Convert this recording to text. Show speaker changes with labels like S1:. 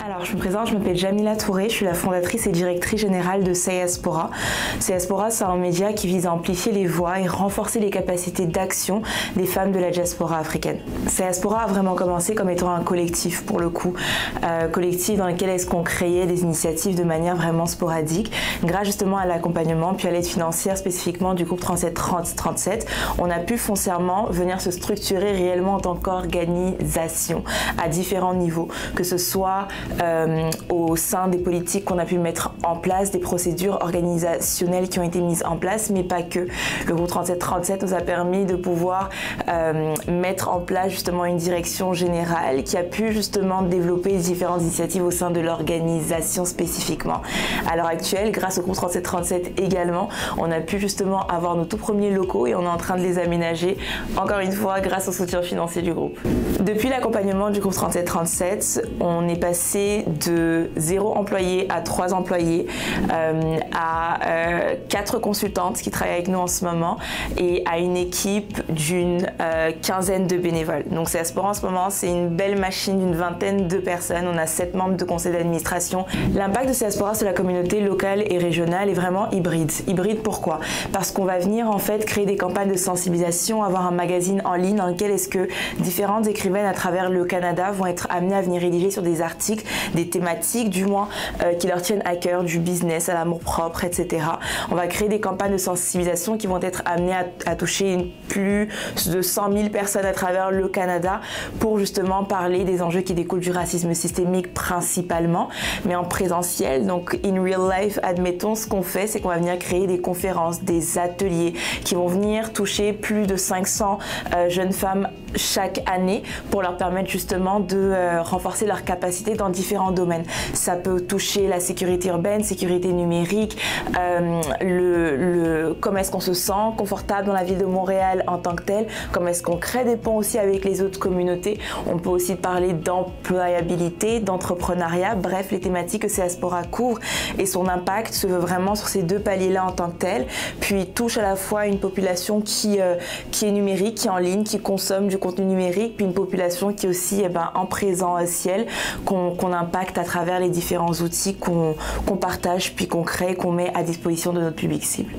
S1: Alors, je me présente, je m'appelle Jamila Touré, je suis la fondatrice et directrice générale de Seiaspora. Seiaspora, c'est un média qui vise à amplifier les voix et renforcer les capacités d'action des femmes de la diaspora africaine. Seiaspora a vraiment commencé comme étant un collectif, pour le coup, collectif dans lequel est-ce qu'on créait des initiatives de manière vraiment sporadique, grâce justement à l'accompagnement puis à l'aide financière spécifiquement du groupe 3730-37. On a pu foncièrement venir se structurer réellement en tant qu'organisation à différents niveaux, que ce soit au sein des politiques qu'on a pu mettre en place, des procédures organisationnelles qui ont été mises en place, mais pas que. Le groupe 3737 nous a permis de pouvoir mettre en place justement une direction générale qui a pu justement développer différentes initiatives au sein de l'organisation spécifiquement. À l'heure actuelle, grâce au groupe 3737 également, on a pu justement avoir nos tout premiers locaux et on est en train de les aménager, encore une fois, grâce au soutien financier du groupe. Depuis l'accompagnement du groupe 3737, on est passé de 0 employé à 3 employés, à 4 consultantes qui travaillent avec nous en ce moment et à une équipe d'une quinzaine de bénévoles. Donc Seiaspora en ce moment, c'est une belle machine d'une vingtaine de personnes. On a 7 membres de conseil d'administration. L'impact de Seiaspora sur la communauté locale et régionale est vraiment hybride. Hybride pourquoi? Parce qu'on va venir en fait créer des campagnes de sensibilisation, avoir un magazine en ligne dans lequel est-ce que différentes écrivaines à travers le Canada vont être amenées à venir rédiger sur des articles, des thématiques du moins qui leur tiennent à cœur, du business à l'amour-propre, etc. On va créer des campagnes de sensibilisation qui vont être amenées à toucher plus de 100 000 personnes à travers le Canada pour justement parler des enjeux qui découlent du racisme systémique principalement, mais en présentiel, donc in real life, admettons, ce qu'on fait, c'est qu'on va venir créer des conférences, des ateliers qui vont venir toucher plus de 500 jeunes femmes chaque année pour leur permettre justement de renforcer leurs capacités dans différents domaines. Ça peut toucher la sécurité urbaine, sécurité numérique, comment est-ce qu'on se sent confortable dans la ville de Montréal en tant que telle, comment est-ce qu'on crée des ponts aussi avec les autres communautés. On peut aussi parler d'employabilité, d'entrepreneuriat, bref, les thématiques que Seiaspora couvre et son impact se veut vraiment sur ces deux paliers-là en tant que tel, puis touche à la fois une population qui est numérique, qui est en ligne, qui consomme du contenu numérique, puis une population qui est aussi en présentiel, qu'on impacte à travers les différents outils qu'on partage, puis qu'on crée, qu'on met à disposition de notre public cible.